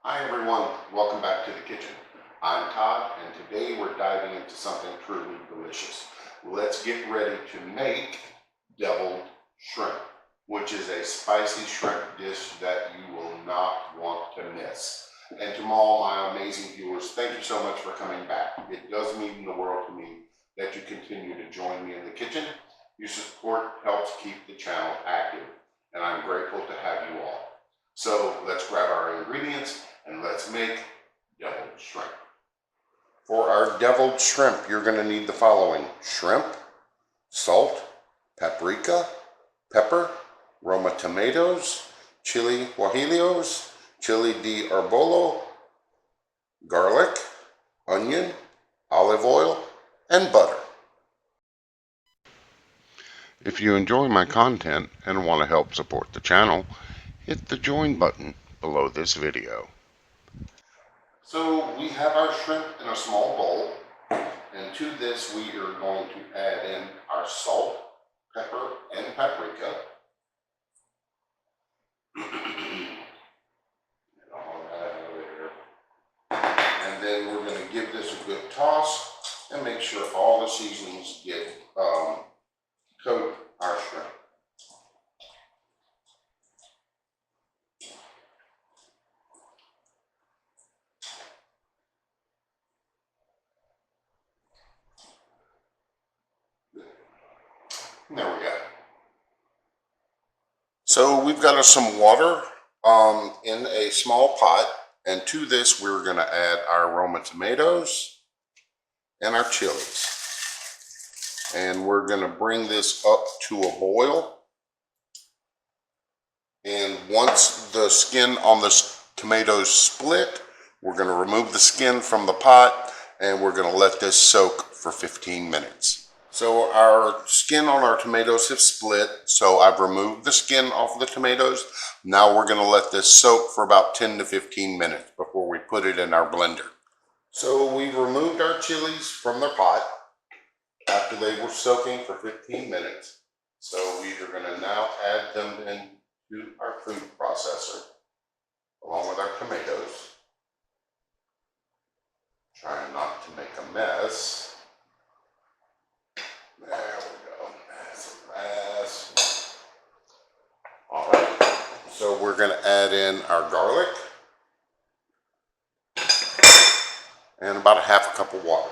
Hi everyone, welcome back to the kitchen. I'm Todd and today we're diving into something truly delicious. Let's get ready to make deviled shrimp, which is a spicy shrimp dish that you will not want to miss. And to all my amazing viewers, thank you so much for coming back. It does mean the world to me that you continue to join me in the kitchen. Your support helps keep the channel active, and I'm grateful to have you all. So let's grab our ingredients and let's make deviled shrimp. For our deviled shrimp, you're going to need the following: shrimp, salt, paprika, pepper, Roma tomatoes, chili guajillos, chili de arbolo, garlic, onion, olive oil, and butter. If you enjoy my content and want to help support the channel, hit the join button below this video. So we have our shrimp in a small bowl, and to this we are going to add in our salt, pepper, and paprika. And then we're going to give this a good toss and make sure all the seasonings get coat our shrimp. There we go. So we've got some water in a small pot, and to this we're going to add our Roma tomatoes and our chilies. And we're going to bring this up to a boil. And once the skin on the tomatoes split, we're going to remove the skin from the pot and we're going to let this soak for 15 minutes. So our skin on our tomatoes have split, so I've removed the skin off the tomatoes. Now we're going to let this soak for about 10 to 15 minutes before we put it in our blender. So we've removed our chilies from their pot after they were soaking for 15 minutes. So we are going to now add them into our food processor along with our tomatoes. Trying not to make a mess. There we go. That's a mess. All right. So we're going to add in our garlic and about a half a cup of water.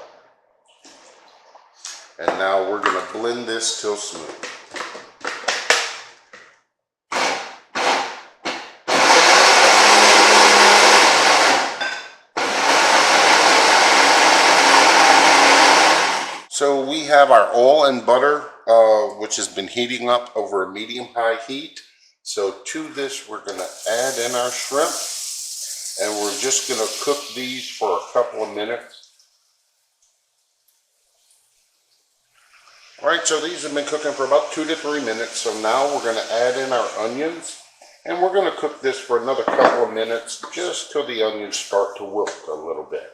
And now we're going to blend this till smooth. So we have our oil and butter, which has been heating up over a medium-high heat. So to this, we're going to add in our shrimp, and we're just going to cook these for a couple of minutes. All right, so these have been cooking for about 2 to 3 minutes. So now we're going to add in our onions, and we're going to cook this for another couple of minutes, just till the onions start to wilt a little bit.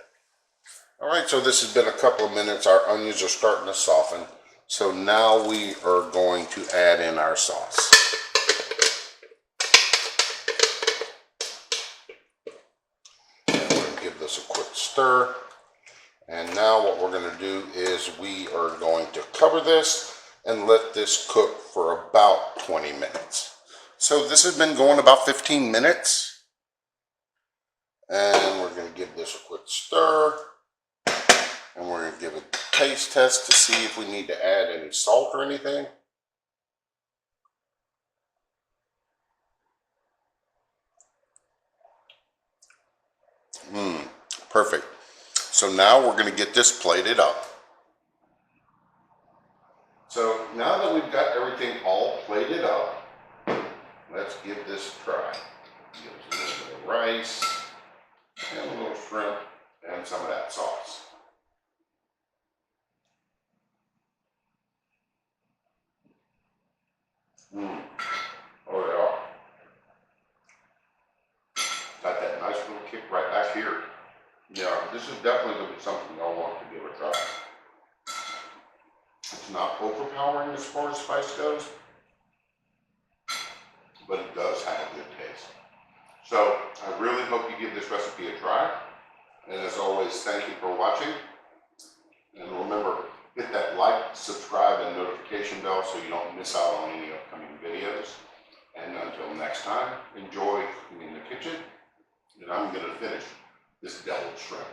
All right, so this has been a couple of minutes. Our onions are starting to soften. So now we are going to add in our sauce. And we're going to give this a quick stir. And now what we're going to do is we are going to cover this and let this cook for about 20 minutes. So this has been going about 15 minutes. And we're going to give this a quick stir. And we're going to give a taste test to see if we need to add any salt or anything. Perfect. So now we're going to get this plated up. So now that we've got everything all plated up, let's give this a try. Give us a little bit of rice, and a little shrimp, and some of that sauce. Oh yeah. Got that nice little kick right back here. Yeah, this is definitely going to be something y'all want to give a try. It's not overpowering as far as spice goes, but it does have a good taste. So I really hope you you give this recipe a try. And as always, thank you for watching. And remember, hit that like, subscribe, and notification bell so you don't miss out on any upcoming videos. And until next time, enjoy cooking in the kitchen. And I'm going to finish this deviled shrimp.